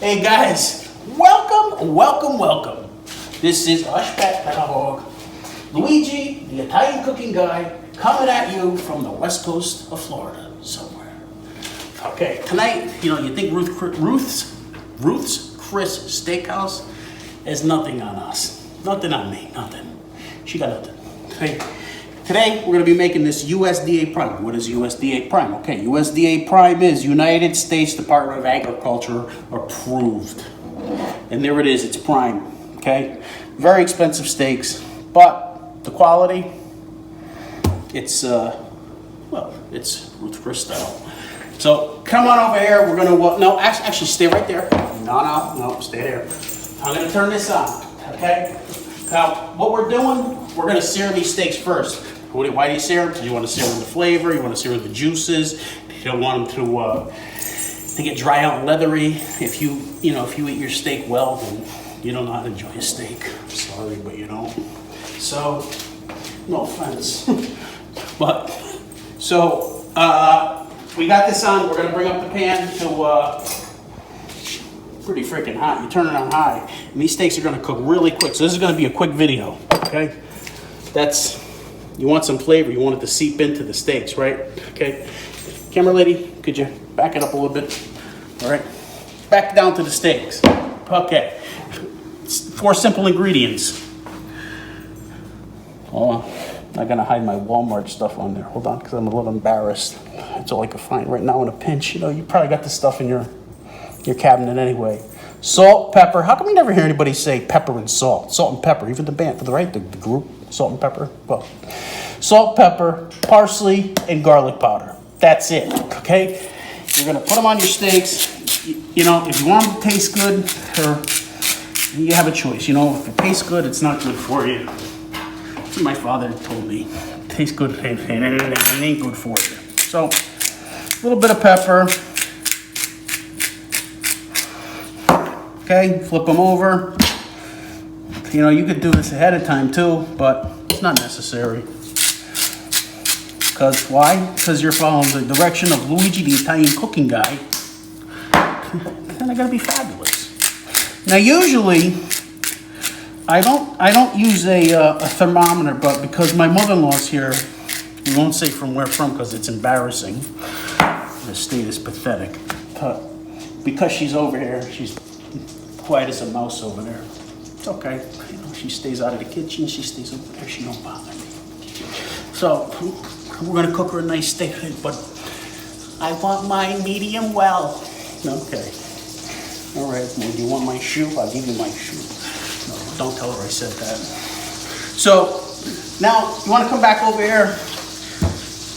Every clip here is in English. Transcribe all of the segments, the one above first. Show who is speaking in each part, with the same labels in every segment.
Speaker 1: Hey guys, welcome. This is Ushpat Pedahog, Luigi, the Italian cooking guy, coming at you from the west coast of Florida somewhere. Okay, tonight, you think Ruth's Chris Steakhouse has nothing on us. Nothing on me, nothing. She got nothing. Okay. Today, we're going to be making this USDA Prime. What is USDA Prime? Okay, USDA Prime is United States Department of Agriculture approved. And there it is, it's Prime, okay? Very expensive steaks, but the quality, it's Ruth Chris style. So, come on over here, we're going to, no, actually stay right there. No, stay there. I'm going to turn this on, okay? Now, what we're doing, we're going to sear these steaks first. Why do you sear them? Because you want to sear them with the flavor, you want to sear with the juices. You don't want them to get dry out and leathery. If you eat your steak well, then you don't know how to enjoy a steak. Sorry, but you don't. So, no offense. But, so, we got this on. We're going to bring up the pan to pretty freaking hot. You turn it on high. And these steaks are going to cook really quick. So this is going to be a quick video, okay? You want some flavor. You want it to seep into the steaks, right? Okay. Camera lady, could you back it up a little bit? All right. Back down to the steaks. Okay. 4 simple ingredients. Oh, I'm not going to hide my Walmart stuff on there. Hold on, because I'm a little embarrassed. It's all I can find right now in a pinch. You probably got this stuff in your cabinet anyway. Salt, pepper. How come you never hear anybody say pepper and salt? Salt and pepper, even the band, the group, salt and pepper. Well, salt, pepper, parsley, and garlic powder. That's it, okay? You're gonna put them on your steaks. If you want them to taste good, or you have a choice. If it tastes good, it's not good for you. That's what my father told me. It tastes good, and it ain't good for you. So, a little bit of pepper. Okay, flip them over. You could do this ahead of time too, but it's not necessary. Because why? Because you're following the direction of Luigi, the Italian cooking guy. Then they're gonna be fabulous. Now, usually, I don't use a thermometer, but because my mother-in-law's here, we won't say from where from because it's embarrassing. The state is pathetic. But because she's over here, she's quiet as a mouse over there. It's okay. She stays out of the kitchen. She stays over there. She don't bother me. So, we're going to cook her a nice steak, but I want mine medium well. Okay. All right. Well, do you want my shoe? I'll give you my shoe. No, don't tell her I said that. So, now, you want to come back over here.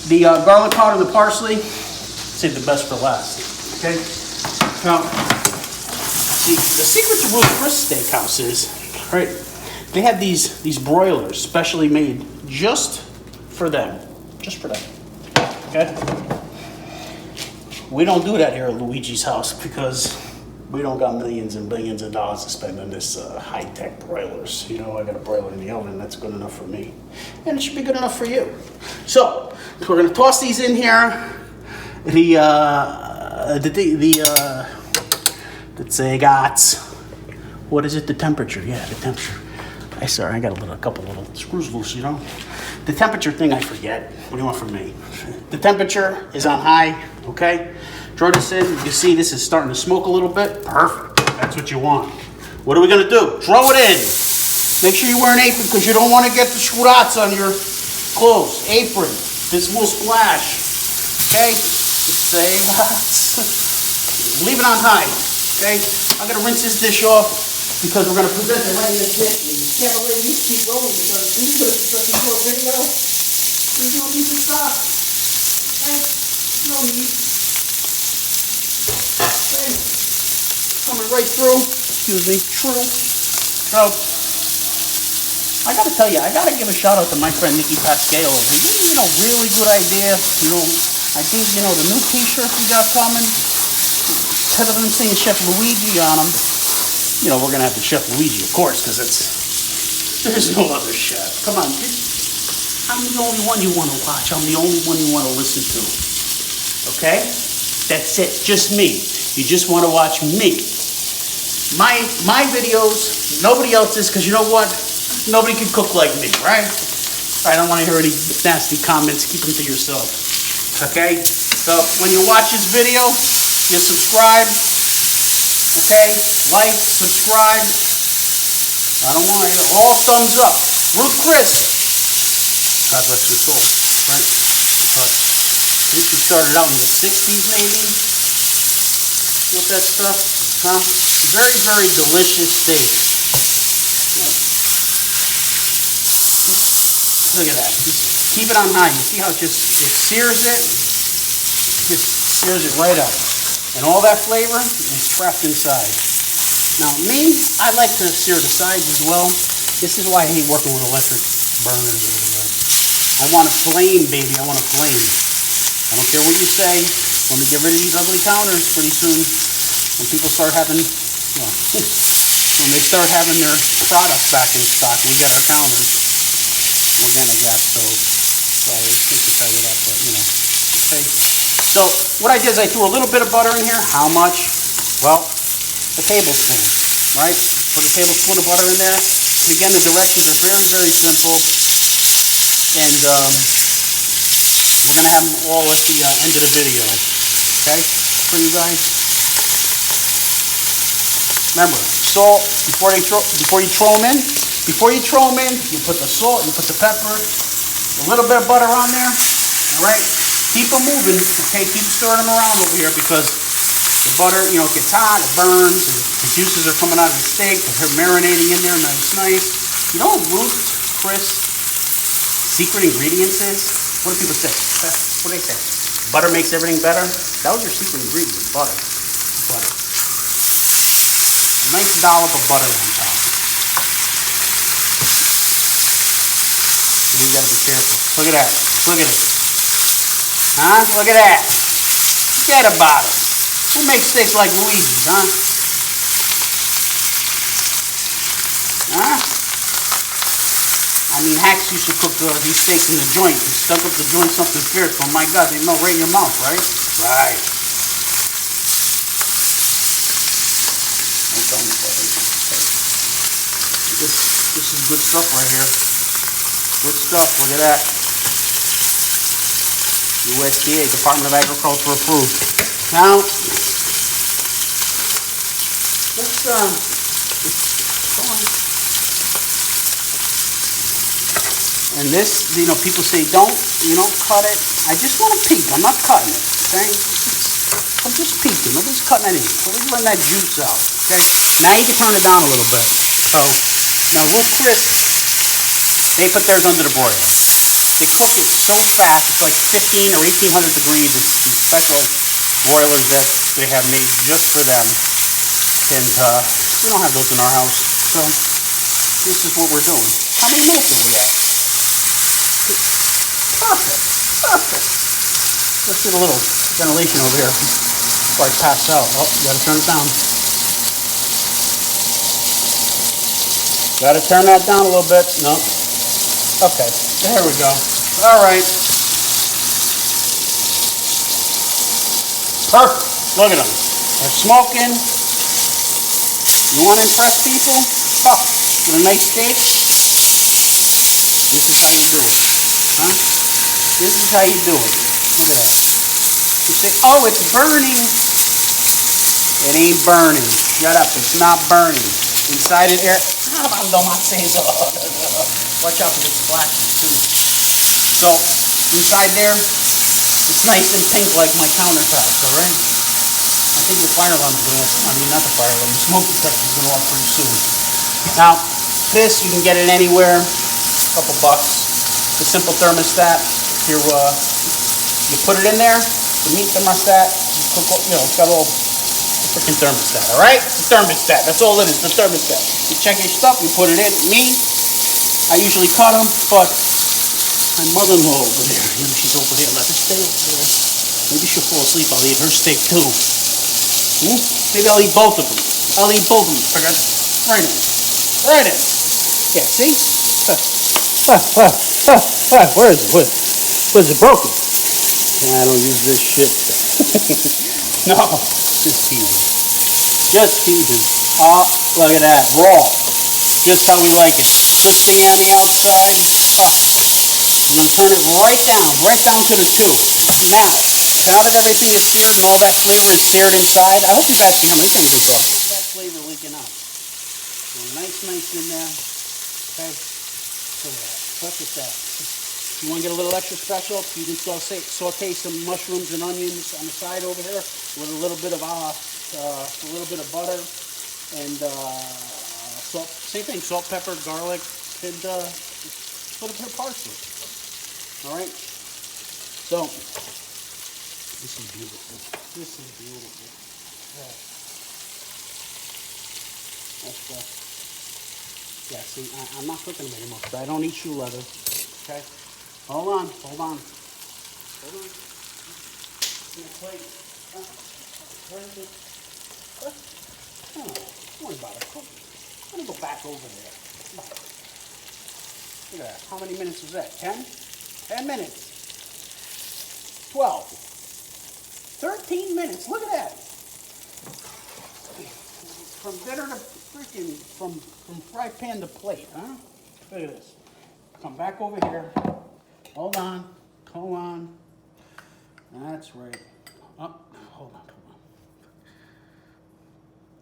Speaker 1: The garlic powder, the parsley, save the best for last. Okay? Now, the secret to Ruth Chris Steakhouse is, right, they have these broilers specially made just for them. Just for them. Okay? We don't do that here at Luigi's house because we don't got millions and billions of dollars to spend on this high-tech broilers. I got a broiler in the oven. That's good enough for me. And it should be good enough for you. So we're going to toss these in here. What is it? The temperature. Yeah, the temperature. I got a couple little screws loose, The temperature thing, I forget. What do you want from me? The temperature is on high, okay? Throw this in. You see this is starting to smoke a little bit. Perfect. That's what you want. What are we going to do? Throw it in. Make sure you wear an apron because you don't want to get the scratch on your clothes. Apron. This will splash. Okay? Say lots. Leave it on high. Okay? I'm going to rinse this dish off because we're going to present it right in the kitchen. You can't let you keep rolling because this is such a short video. There's no need to stop. Okay? No need. Okay? Coming right through. Excuse me. True. So, I got to tell you, I got to give a shout out to my friend Nikki Pascale. Really good idea. I think, the new t-shirt we got coming, instead of them saying Chef Luigi on them, we're going to have the Chef Luigi, of course, because there's no other chef. Come on. I'm the only one you want to watch. I'm the only one you want to listen to. Okay? That's it. Just me. You just want to watch me. my videos, nobody else's, because you know what? Nobody can cook like me, right? I don't want to hear any nasty comments. Keep them to yourself. Okay? So when you watch this video, you subscribe. Okay? Like, subscribe. I don't want to hear all thumbs up. Ruth Chris. God rest her soul. Right? But she started out in the 60s maybe with that stuff. Huh? Very, very delicious steak. Look at that. Just keep it on high. You see how it sears it? Just sears it right up. And all that flavor is trapped inside. Now me, I like to sear the sides as well. This is why I hate working with electric burners over there. I want a flame, baby. I want a flame. I don't care what you say. When we get rid of these ugly counters pretty soon, when people start having, well, when they start having their products back in stock, we get our counters. We're gonna get stove. Sorry, I hate to tell you that, but you know. Okay. So what I did is I threw a little bit of butter in here. How much? Well, a tablespoon, right? Put a tablespoon of butter in there. And again, the directions are very, very simple. And we're gonna have them all at the end of the video. Okay? For you guys. Remember, salt before you throw them in. Before you throw them in, you put the salt, you put the pepper, a little bit of butter on there, all right? Keep them moving, okay? Keep stirring them around over here because the butter, you know, it gets hot, it burns, the juices are coming out of the steak, they're marinating in there nice. You know what Ruth Chris secret ingredients is? What do people say? What do they say? Butter makes everything better? That was your secret ingredient, butter. Butter. A nice dollop of butter on top. You gotta be careful. Look at that. Look at it. Huh? Look at that. Forget about it. Who makes steaks like Luigi's, huh? Huh? I mean, hacks used to cook these steaks in the joint. You stuck up the joint something fierce. Oh my God, they melt right in your mouth, right? Right. Don't tell me, buddy. Okay. This is good stuff right here. Good stuff, look at that. USDA, Department of Agriculture approved. Now, let's go on. And this, you know, people say don't cut it. I just want to peek. I'm not cutting it, okay? I'm just peeking. Nobody's cutting anything. So we're letting that juice out, okay? Now you can turn it down a little bit. So, now Ruth Chris, they put theirs under the broiler. They cook it so fast, it's like 15 or 1800 degrees. It's these special broilers that they have made just for them. And we don't have those in our house. So this is what we're doing. How many minutes are we at? Perfect. Let's get a little ventilation over here before I pass out. Oh, you gotta turn it down. Gotta turn that down a little bit. No. Okay, there we go. All right. Perfect. Look at them. They're smoking. You want to impress people? Oh, with a nice steak? This is how you do it. Huh? This is how you do it. Look at that. You say, oh, it's burning. It ain't burning. Shut up. It's not burning. Inside it air. Watch out because it splashes too. So, inside there, it's nice and pink like my countertops, alright? I think the fire alarm's going off. I mean, not the fire alarm, the smoke detector's going off pretty soon. Now, this, you can get it anywhere, a couple bucks. The simple thermostat. You put it in there, the meat thermostat, you cook, you know, it's got all the freaking thermostat, alright? The thermostat, that's all it is, the thermostat. You check your stuff, you put it in. Me, I usually cut them, but my mother-in-law over there, you know, she's over there. Let her stay over there. Maybe she'll fall asleep. I'll eat her steak too. Maybe I'll eat both of them. I'll eat both of them. Right in. Right in. Yeah, see? Where is it? Where's it broken? I don't use this shit. No, just teasing. Just teasing. Oh, look at that, raw. Just how we like it. Crispy on the outside. I'm gonna turn it right down to the two. Now that everything is seared and all that flavor is seared inside, I hope you guys can hear me. Let me take a big drop. That flavor leaking out. So nice in there. Okay. Look at that. Look at that. You want to get a little extra special? You can saute some mushrooms and onions on the side over here with a little bit of butter and salt. Same thing: salt, pepper, garlic, and a little bit of parsley. All right. So this is beautiful. This is beautiful. Yeah. Yeah. See, I'm not cooking them anymore because I don't eat shoe leather. Okay. Hold on. My plate. Where's it? Oh, don't worry about it. Let me go back over there. Look at that. How many minutes was that? 10? 10 minutes. 12. 13 minutes. Look at that. From dinner to freaking, from fry pan to plate, huh? Look at this. Come back over here. Hold on. That's right. Oh, hold on.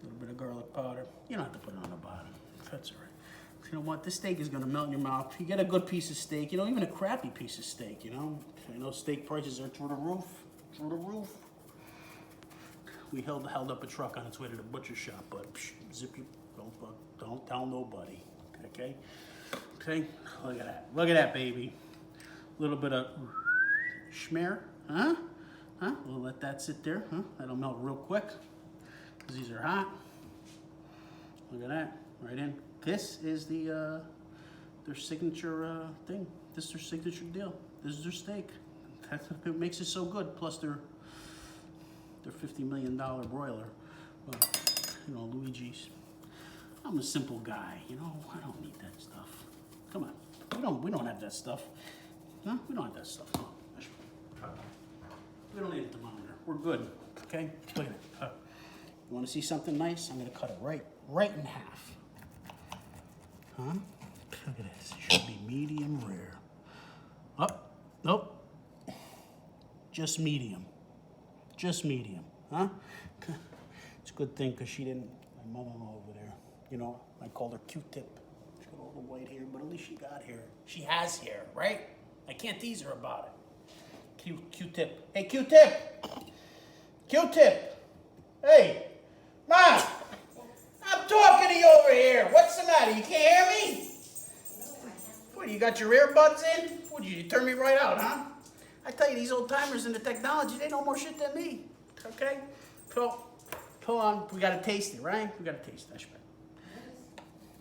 Speaker 1: A little bit of garlic powder. You don't have to put it on the bottom. That's all right. You know what? This steak is going to melt in your mouth. You get a good piece of steak, even a crappy piece of steak, I know steak prices are through the roof. We held up a truck on its way to the butcher shop, but zip you, don't tell nobody, okay? Okay, look at that, baby. A little bit of schmear, huh? We'll let that sit there, huh? That'll melt real quick, because these are hot. Look at that, right in. This is their signature thing. This is their signature deal. This is their steak. That's what makes it so good. Plus their $50 million broiler. But, Luigi's. I'm a simple guy, I don't need that stuff. Come on, we don't have that stuff. No, we don't have that stuff. No. We don't need a thermometer. We're good, okay? Look at it. You want to see something nice? I'm gonna cut it right in half. Huh? Look at this. It should be medium rare. Oh, nope. Just medium. Huh? It's a good thing because my mother-in-law over there, I called her Q-tip. She got all the white hair, but at least she got hair. She has hair, right? I can't tease her about it. Q-tip. Hey, Q-tip! Q-tip! Hey! Mom! I'm talking to you over here. What's the matter? You can't hear me? What, you got your earbuds in? What, you turn me right out, huh? I tell you, these old timers in the technology, they know more shit than me. Okay? Pull on. We gotta taste it, right? We gotta taste it.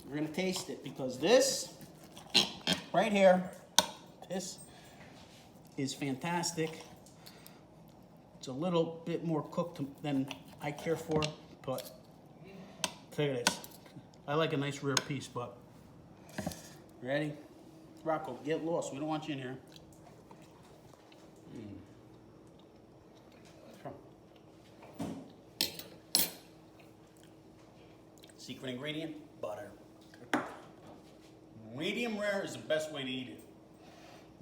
Speaker 1: We're gonna taste it because this, right here, this is fantastic. It's a little bit more cooked than I care for, but look at this. I like a nice rare piece, but ready? Rocco, get lost. We don't want you in here. Secret ingredient, butter. Medium rare is the best way to eat it.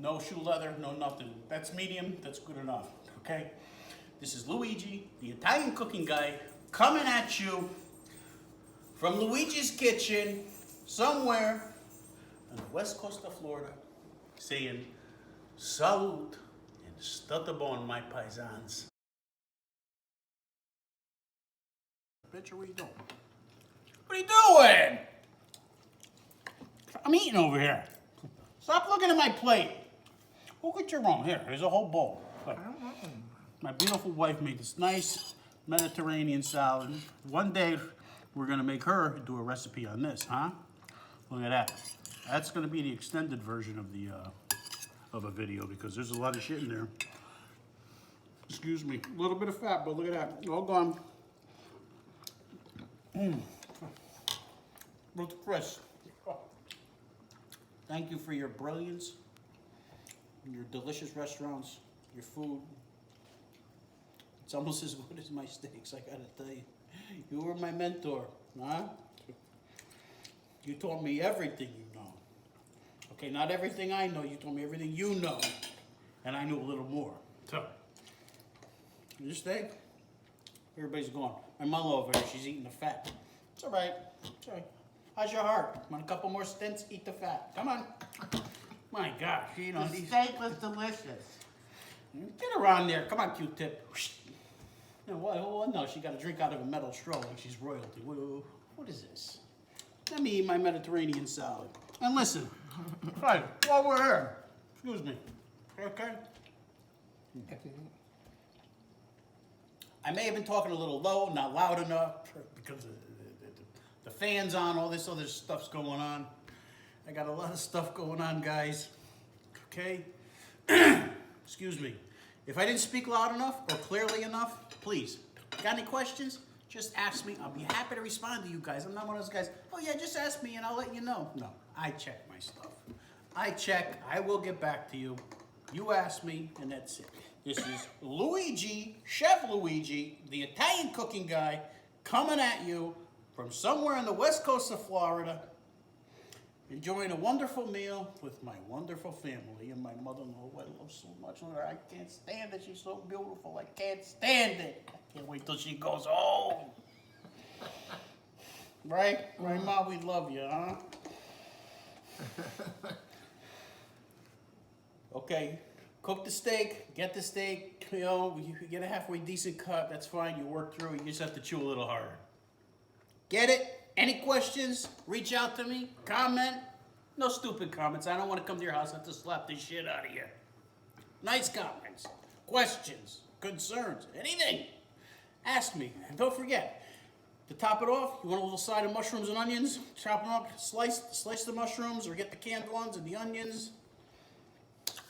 Speaker 1: No shoe leather, no nothing. That's medium, that's good enough, okay? This is Luigi, the Italian cooking guy, coming at you from Luigi's kitchen, somewhere on the west coast of Florida, saying, salute and stutterbone, my paisans. Bitch, what are you doing? What are you doing? I'm eating over here. Stop looking at my plate. Look at your own. Here, there's a whole bowl. Look. My beautiful wife made this nice Mediterranean salad. One day, we're gonna make her do a recipe on this, huh? Look at that. That's gonna be the extended version of a video because there's a lot of shit in there. Excuse me, a little bit of fat, but look at that, all gone. Ruth, Chris, thank you for your brilliance, your delicious restaurants, your food. It's almost as good as my steaks, I gotta tell you. You were my mentor, huh? You taught me everything you know. Okay, not everything I know. You told me everything you know. And I knew a little more. So, your steak? Everybody's gone. My mother over there, she's eating the fat. It's all right. It's all right. How's your heart? Want a couple more stints? Eat the fat. Come on. My gosh, you know.
Speaker 2: The steak was delicious.
Speaker 1: Get around there. Come on, Q-tip. No, no, she got to drink out of a metal straw like she's royalty. What is this? Let me eat my Mediterranean salad. And listen, right, while we're here, excuse me, okay? I may have been talking a little low, not loud enough, because the fan's on, all this other stuff's going on. I got a lot of stuff going on, guys, okay? Excuse me. If I didn't speak loud enough or clearly enough, please, got any questions? Just ask me. I'll be happy to respond to you guys. I'm not one of those guys, oh yeah, just ask me and I'll let you know. No, I check my stuff. I check, I will get back to you. You ask me, and that's it. This is Luigi, Chef Luigi, the Italian cooking guy, coming at you from somewhere on the west coast of Florida, enjoying a wonderful meal with my wonderful family and my mother-in-law, who I love so much. I can't stand it. She's so beautiful. I can't stand it. I can't wait till she goes home. Right? Right, Ma? We love you, huh? Okay. Cook the steak. Get the steak. You know, you get a halfway decent cut. That's fine. You work through it. You just have to chew a little harder. Get it? Any questions? Reach out to me. Comment. No stupid comments. I don't want to come to your house and have to slap the shit out of you. Nice comments. Questions. Concerns. Anything. Ask me. And don't forget, to top it off, you want a little side of mushrooms and onions? Chop them up. Slice the mushrooms or get the canned ones and the onions.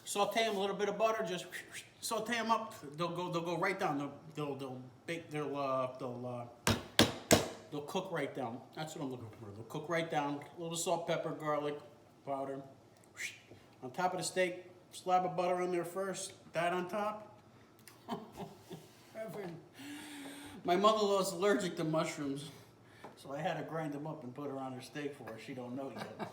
Speaker 1: Saute them, a little bit of butter. Just saute them up. They'll go right down. They'll bake. They'll cook right down. That's what I'm looking for. They'll cook right down. A little salt, pepper, garlic powder. On top of the steak, slab of butter on there first. That on top. My mother-in-law's allergic to mushrooms, so I had to grind them up and put her on her steak for her. She don't know yet.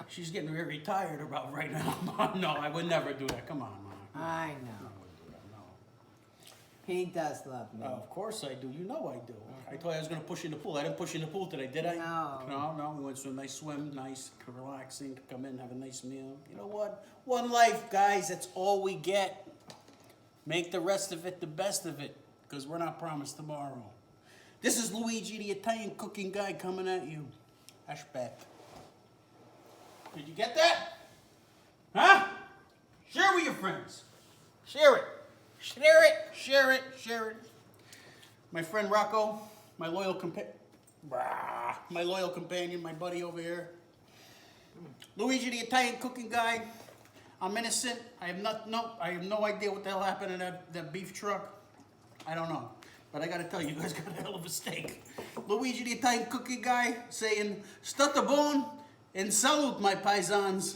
Speaker 1: She's getting very tired about right now. No, I would never do that. Come on, Mom.
Speaker 2: I know.
Speaker 1: I wouldn't do that, no.
Speaker 2: He does love me.
Speaker 1: Of course I do. You know I do. I told you I was going to push you in the pool. I didn't push you in the pool today, did I?
Speaker 2: No.
Speaker 1: No. We went to a nice swim, nice, relaxing, come in, have a nice meal. You know what? One life, guys. That's all we get. Make the rest of it the best of it, because we're not promised tomorrow. This is Luigi, the Italian cooking guy, coming at you. Hashback. Did you get that? Huh? Share with your friends. Share it. Share it. Share it. Share it. My friend Rocco, my loyal companion, my buddy over here. Luigi, the Italian cooking guy. I'm innocent. I have no idea what the hell happened in that beef truck. I don't know. But I gotta tell you, you guys got a hell of a steak. Luigi, the Italian cooking guy, saying, "Sta buon and salute, my paisans."